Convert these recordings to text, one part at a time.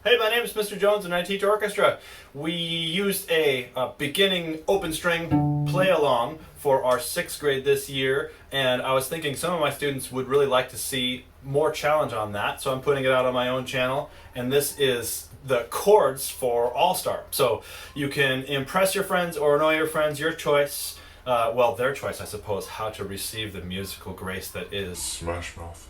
Hey, my name is Mr. Jones and I teach orchestra. We used a beginning open string play along for our 6th grade this year, and I was thinking some of my students would really like to see more challenge on that, so I'm putting it out on my own channel, and this is the chords for All-Star. So you can impress your friends or annoy your friends, your choice. Well, their choice, I suppose, how to receive the musical grace that is Smash Mouth.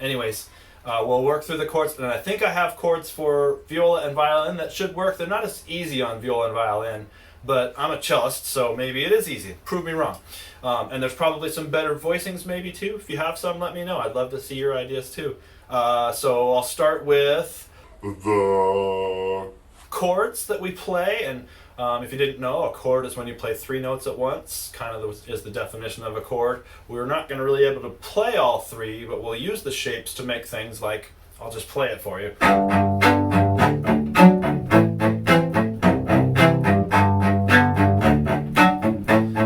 Anyways, we'll work through the chords, and I think I have chords for viola and violin that should work. They're not as easy on viola and violin, but I'm a cellist, so maybe it is easy. Prove me wrong. And there's probably some better voicings maybe too. If you have some, let me know. I'd love to see your ideas too. So I'll start with The chords that we play, and if you didn't know, a chord is when you play 3 notes at once, kind of is the definition of a chord. We're not going to really be able to play all 3, but we'll use the shapes to make things like, I'll just play it for you.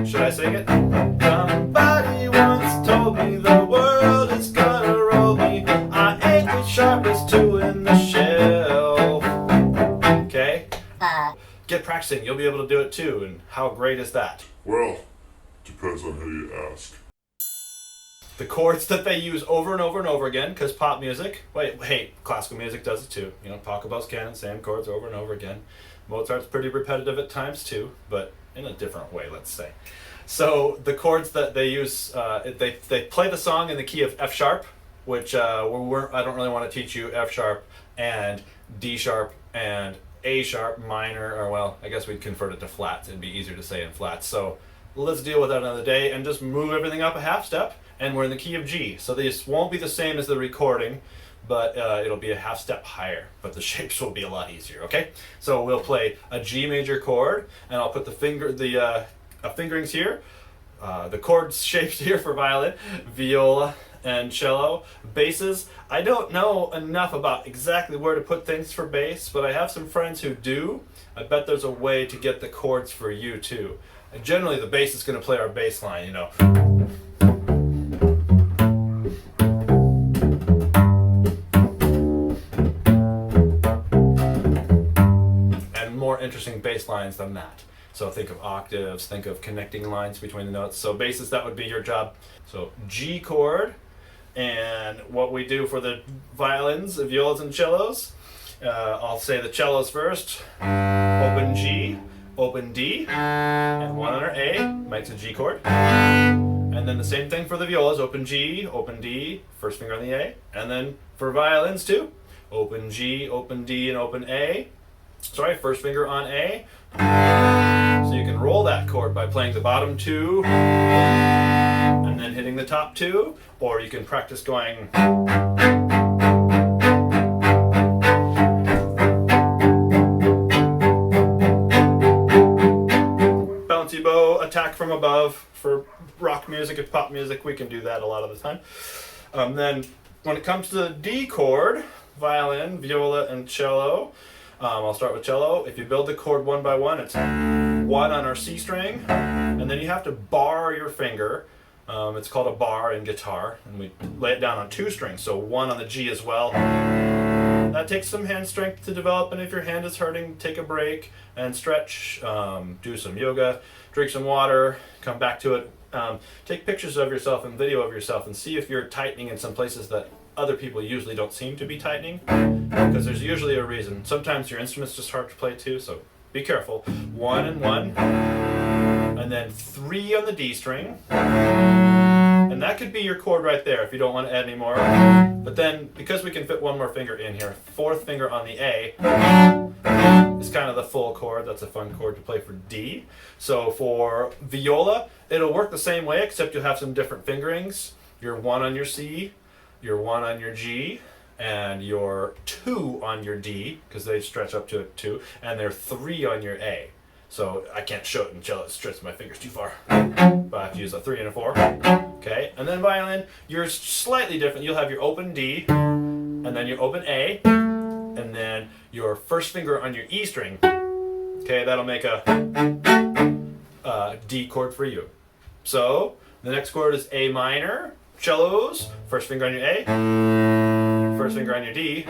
Should I sing it? Somebody once told me the world is gonna roll me. I ain't the sharpest tool in the shelf. Okay? Get practicing, you'll be able to do it too, and how great is that? well, depends on who you ask. The chords that they use over and over and over again, because pop music, hey, classical music does it too. You know, Pachelbel's canon, same chords over and over again. Mozart's pretty repetitive at times too, but in a different way, let's say. So the chords that they use, they play the song in the key of F sharp, which I don't really want to teach you F sharp and D sharp and A sharp minor, or well, I guess we'd convert it to flats. It'd be easier to say in flats. So let's deal with that another day and just move everything up a half step, and we're in the key of G. So this won't be the same as the recording, but it'll be a half step higher, but the shapes will be a lot easier, okay? So we'll play a G major chord, and I'll put the fingerings here, the chord shapes here for violin, viola, and cello. Basses, I don't know enough about exactly where to put things for bass, but I have some friends who do. I bet there's a way to get the chords for you too. And generally the bass is going to play our bass line, you know. And more interesting bass lines than that. So think of octaves, think of connecting lines between the notes. So basses, that would be your job. So G chord, and what we do for the violins, the violas and cellos, I'll say the cellos first. Open G, open D, and 1 under A makes a G chord. And then the same thing for the violas, open G, open D, first finger on the A. And then for violins too, open G, open D, and open A. Sorry, first finger on A. So you can roll that chord by playing the bottom 2 and then hitting the top 2, or you can practice going bouncy bow, attack from above. For rock music and pop music, we can do that a lot of the time. Then when it comes to the D chord, violin, viola, and cello, I'll start with cello. If you build the chord one by one, it's 1 on our C string, and then you have to bar your finger. It's called a bar in guitar, and we lay it down on 2 strings, so 1 on the G as well. That takes some hand strength to develop, and if your hand is hurting, take a break and stretch, do some yoga, drink some water, come back to it. Take pictures of yourself and video of yourself and see if you're tightening in some places that other people usually don't seem to be tightening, because there's usually a reason. Sometimes your instrument's just hard to play too, so be careful. 1 and 1, and then 3 on the D string, and that could be your chord right there if you don't want to add any more. But then, because we can fit 1 more finger in here, 4th finger on the A is kind of the full chord. That's a fun chord to play for D. So for viola, it'll work the same way, except you'll have some different fingerings. Your 1 on your C, your 1 on your G, and your 2 on your D, because they stretch up to 2, and they're 3 on your A. So I can't show it in cello, it stretches my fingers too far. But I have to use a 3 and a 4. Okay, and then violin, you're slightly different. You'll have your open D, and then your open A, and then your first finger on your E string. Okay, that'll make a D chord for you. So the next chord is A minor. Cellos, first finger on your A, first finger on your D,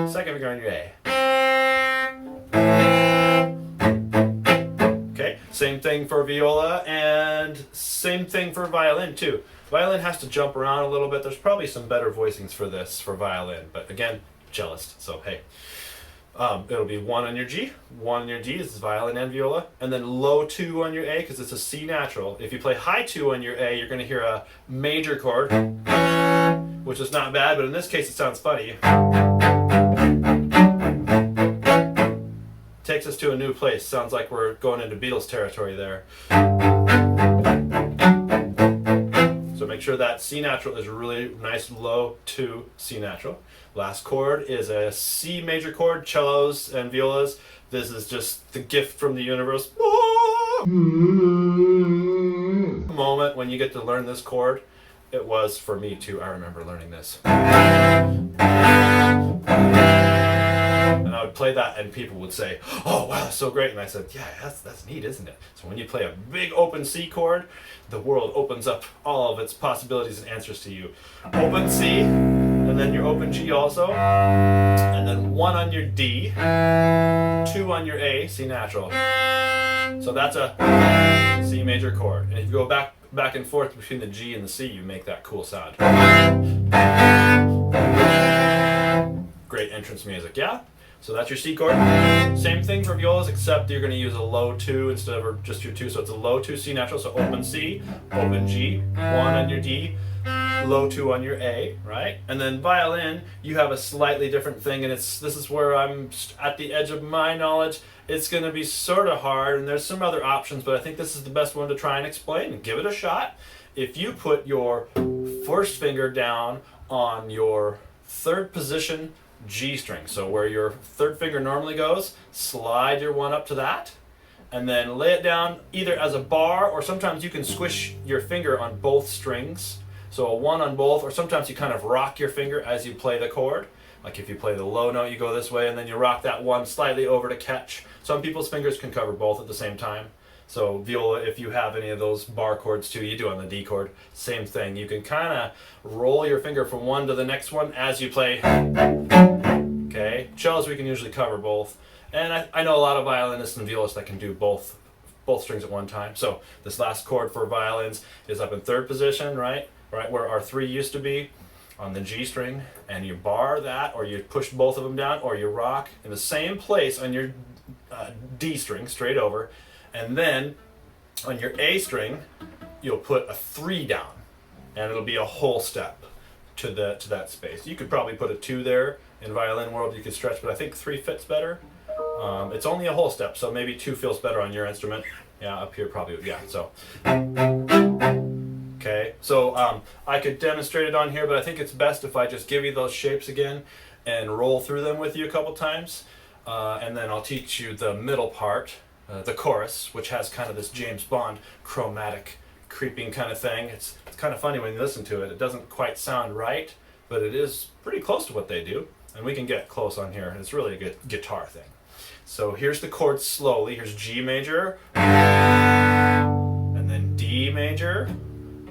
second finger on your A. Okay, same thing for viola and same thing for violin too. Violin has to jump around a little bit. There's probably some better voicings for this for violin, but again, cellist, so hey. It'll be 1 on your G, 1 on your D, this is violin and viola, and then low 2 on your A because it's a C natural. If you play high 2 on your A, you're going to hear a major chord, which is not bad, but in this case it sounds funny. Takes us to a new place. Sounds like we're going into Beatles territory there. So make sure that C natural is really nice low 2 C natural. Last chord is a C major chord, cellos and violas. This is just the gift from the universe. Moment when you get to learn this chord. It was for me too. I remember learning this. And I would play that and people would say, oh wow, that's so great. And I said, yeah, that's neat, isn't it? So when you play a big open C chord, the world opens up all of its possibilities and answers to you. Open C, and then your open G also, and then 1 on your D, 2 on your A, C natural. So that's a C major chord. And if you go back and forth between the G and the C, you make that cool sound. Great entrance music, yeah? So that's your C chord. Same thing for violas, except you're going to use a low 2 instead of just your 2. So it's a low 2 C natural, so open C, open G, 1 on your D, low 2 on your A, right? And then violin, you have a slightly different thing, and this is where I'm at the edge of my knowledge. It's going to be sort of hard, and there's some other options, but I think this is the best one to try and explain, and give it a shot. If you put your first finger down on your 3rd position G string, so where your 3rd finger normally goes, slide your 1 up to that, and then lay it down either as a bar, or sometimes you can squish your finger on both strings. So a 1 on both, or sometimes you kind of rock your finger as you play the chord. Like if you play the low note, you go this way, and then you rock that 1 slightly over to catch. Some people's fingers can cover both at the same time. So viola, if you have any of those bar chords too, you do on the D chord, same thing. You can kind of roll your finger from one to the next one as you play. Okay, cellos we can usually cover both. And I know a lot of violinists and violists that can do both strings at one time. So this last chord for violins is up in 3rd position, right where our 3 used to be, on the G string, and you bar that, or you push both of them down, or you rock in the same place on your D string, straight over, and then on your A string, you'll put a 3 down, and it'll be a whole step to that space. You could probably put a 2 there. In violin world, you could stretch, but I think 3 fits better. It's only a whole step, so maybe 2 feels better on your instrument. Yeah, up here probably, yeah, so. Okay, so I could demonstrate it on here, but I think it's best if I just give you those shapes again and roll through them with you a couple times. And then I'll teach you the middle part, the chorus, which has kind of this James Bond chromatic creeping kind of thing. It's kind of funny when you listen to it. It doesn't quite sound right, but it is pretty close to what they do. And we can get close on here. It's really a good guitar thing. So here's the chords slowly. Here's G major, and then D major,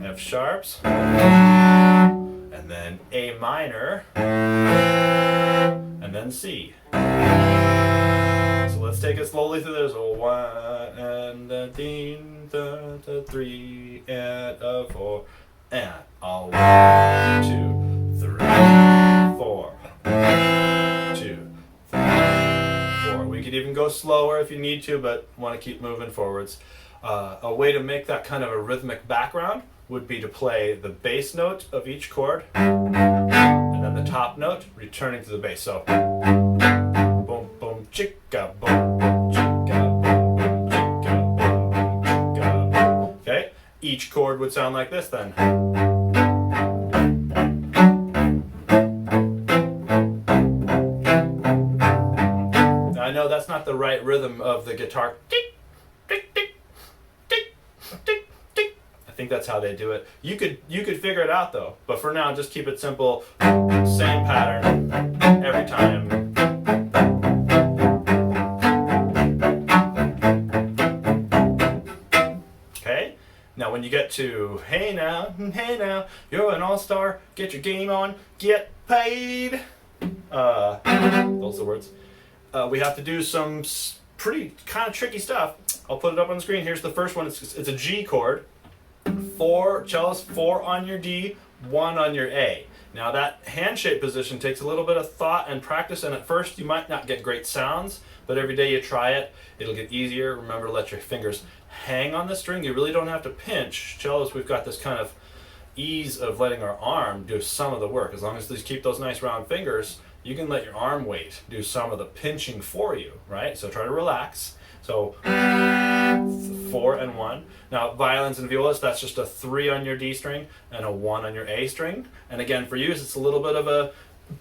F sharps, and then A minor, and then C. So let's take it slowly through. There's a 1 and a D, the 3 and a 4, and a 1, 2, 3, 4. 2, 3, 4. We could even go slower if you need to, but want to keep moving forwards. A way to make that kind of a rhythmic background would be to play the bass note of each chord, and then the top note returning to the bass. So, boom, boom, chicka, boom, boom, chicka, boom, boom, chicka, boom, boom, chicka, boom. Okay, each chord would sound like this then. I know that's not the right rhythm of the guitar. Tick, tick, tick, tick, tick, tick. I think that's how they do it. You could figure it out though. But for now, just keep it simple. Same pattern every time. Okay. Now when you get to hey now, you're an all-star. Get your game on. Get paid. those are the words. We have to do some pretty kind of tricky stuff. I'll put it up on the screen. Here's the first one. It's a G chord. 4 cellos, 4 on your D, 1 on your A. Now that hand shape position takes a little bit of thought and practice, and at first you might not get great sounds, but every day you try it, it'll get easier. Remember to let your fingers hang on the string. You really don't have to pinch. Cellos, we've got this kind of ease of letting our arm do some of the work. As long as you keep those nice round fingers, you can let your arm weight do some of the pinching for you, right? So try to relax. So 4 and 1. Now violins and violas, that's just a 3 on your D string and a 1 on your A string. And again, for you, it's a little bit of a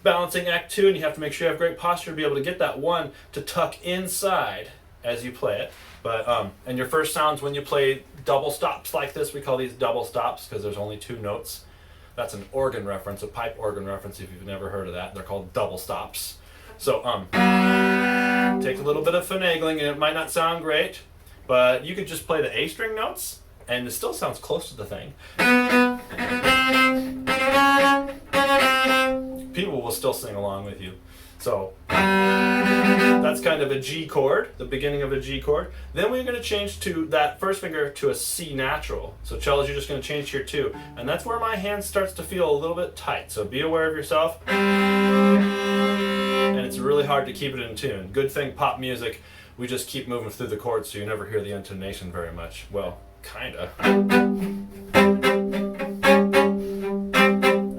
balancing act too, and you have to make sure you have great posture to be able to get that 1 to tuck inside as you play it. But and your first sounds when you play double stops like this, we call these double stops because there's only 2 notes. That's an organ reference, a pipe organ reference if you've never heard of that. They're called double stops. So take a little bit of finagling, and it might not sound great, but you could just play the A string notes and it still sounds close to the thing. People will still sing along with you. So that's kind of a G chord, the beginning of a G chord. Then we're going to change to that first finger to a C natural. So cellos, you're just going to change here too. And that's where my hand starts to feel a little bit tight. So be aware of yourself. And it's really hard to keep it in tune. Good thing pop music, we just keep moving through the chords so you never hear the intonation very much. Well, kinda.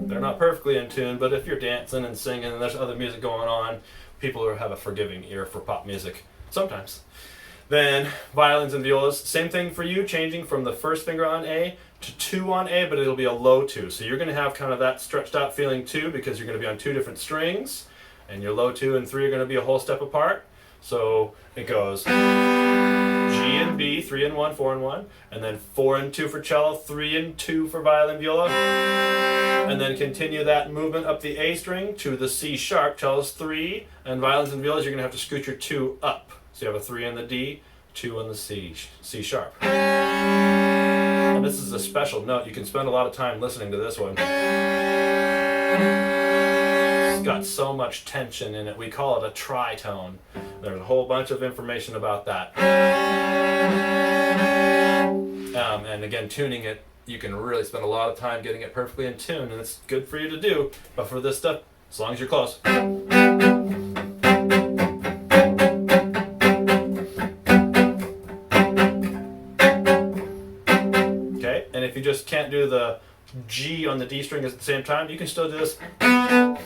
They're not perfectly in tune, but if you're dancing and singing and there's other music going on, people have a forgiving ear for pop music sometimes. Then violins and violas, same thing for you, changing from the first finger on A to 2 on A, but it'll be a low 2. So you're going to have kind of that stretched out feeling too, because you're going to be on 2 different strings, and your low 2 and 3 are going to be a whole step apart. So it goes G and B, 3 and 1, 4 and 1, and then 4 and 2 for cello, 3 and 2 for violin, viola, and then continue that movement up the A string to the C sharp. Cellos 3, and violins and violas, you're going to have to scoot your 2 up. So you have a 3 on the D, 2 on the C sharp. And this is a special note. You can spend a lot of time listening to this one. It's got so much tension in it. We call it a tritone. There's a whole bunch of information about that. And again, tuning it, you can really spend a lot of time getting it perfectly in tune, and it's good for you to do. But for this stuff, as long as you're close. Okay, and if you just can't do the G on the D string at the same time, you can still do this. And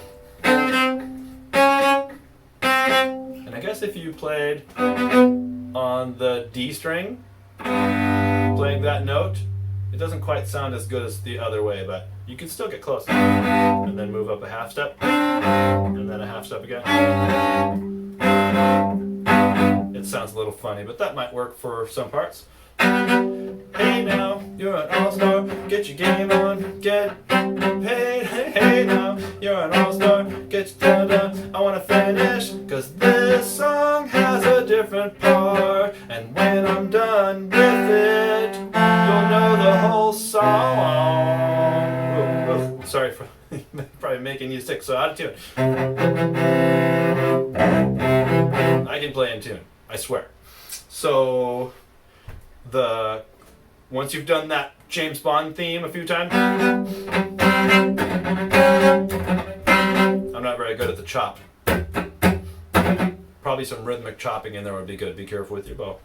I guess if you played on the D string, playing that note, it doesn't quite sound as good as the other way, but you can still get close. And then move up a half step, and then a half step again. It sounds a little funny, but that might work for some parts. Hey now, you're an all-star, get your game on, get paid. Hey now, you're an all-star, get your done. I wanna finish, cause this song has a different part, and when I'm done with it, you'll know the whole song. Sorry for probably making you sick, so out of tune. I can play in tune, I swear. So once you've done that James Bond theme a few times, I'm not very good at the chop. Probably some rhythmic chopping in there would be good. Be careful with your bow.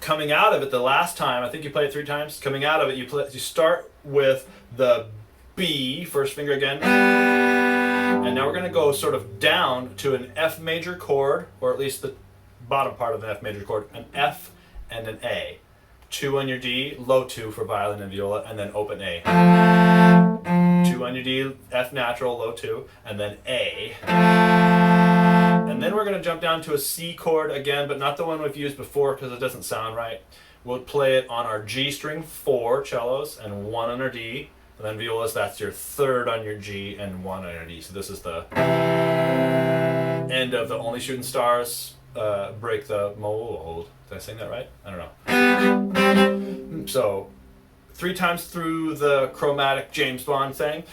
Coming out of it the last time, I think you played it 3 times. Coming out of it, you start with the B, first finger again, and now we're going to go sort of down to an F major chord, or at least the bottom part of an F major chord, an F and an A. 2 on your D, low 2 for violin and viola, and then open A. 2 on your D, F natural, low 2, and then A. And then we're going to jump down to a C chord again, but not the one we've used before because it doesn't sound right. We'll play it on our G string, 4 cellos, and 1 on our D. And then violas, that's your 3rd on your G and 1 on your D. So this is the end of the Only Shooting Stars, Break the Mold. Did I sing that right? I don't know. So 3 times through the chromatic James Bond thing.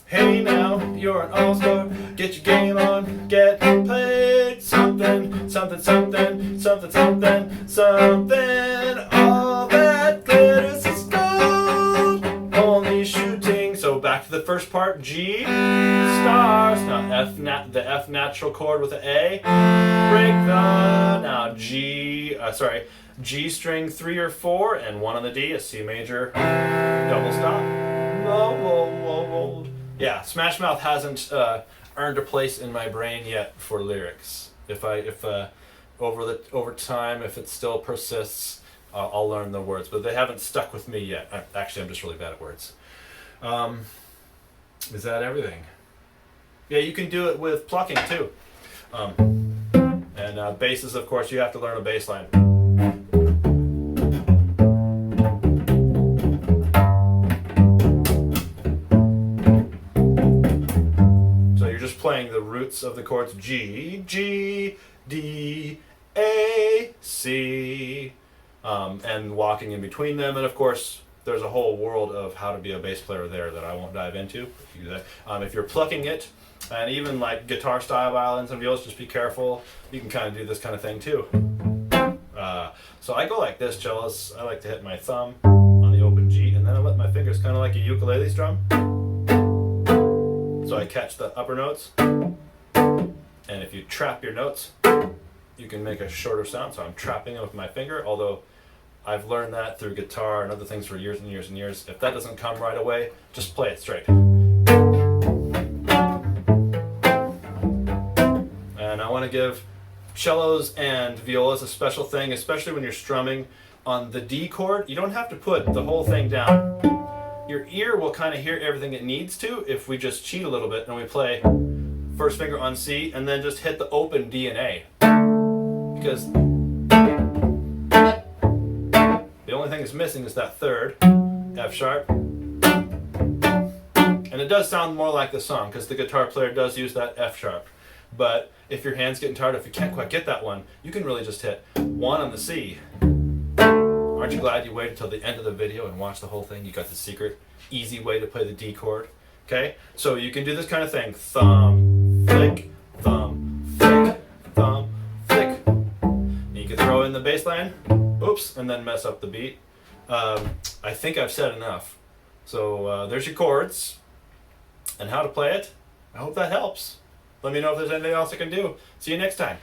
Hey now, you're an all-star. Get your game on, get played. Something, something, something, something, something, something. All that glitters is gold. Only shooting. So back to the first part. G stars. Now the F natural chord with an A. Break the now G string 3 or 4 and 1 on the D, a C major double stop. Whoa, whoa, whoa, whoa. Yeah, Smash Mouth hasn't earned a place in my brain yet for lyrics. If over time, if it still persists, I'll learn the words. But they haven't stuck with me yet. Actually, I'm just really bad at words. Is that everything? Yeah, you can do it with plucking too. And basses, of course, you have to learn a bass line. So you're just playing the roots of the chords G, G, D, A, C, and walking in between them. And of course, there's a whole world of how to be a bass player there that I won't dive into. If you're plucking it, and even like guitar style violins and violas, just be careful. You can kind of do this kind of thing too. So I go like this, cellos. I like to hit my thumb on the open G, and then I let my fingers kind of like a ukulele strum. So I catch the upper notes. And if you trap your notes, you can make a shorter sound. So I'm trapping it with my finger, although I've learned that through guitar and other things for years and years and years. If that doesn't come right away, just play it straight. And I want to give cellos and violas a special thing, especially when you're strumming on the D chord. You don't have to put the whole thing down. Your ear will kind of hear everything it needs to if we just cheat a little bit and we play first finger on C and then just hit the open D and A. Because the only thing that's missing is that third F sharp. And it does sound more like the song because the guitar player does use that F sharp. But if your hand's getting tired, if you can't quite get that one, you can really just hit 1 on the C. Aren't you glad you waited till the end of the video and watched the whole thing? You got the secret, easy way to play the D chord. Okay? So you can do this kind of thing. Thumb, flick, thumb, flick, thumb, flick. And you can throw in the bass line, oops, and then mess up the beat. I think I've said enough. So there's your chords and how to play it. I hope that helps. Let me know if there's anything else I can do. See you next time.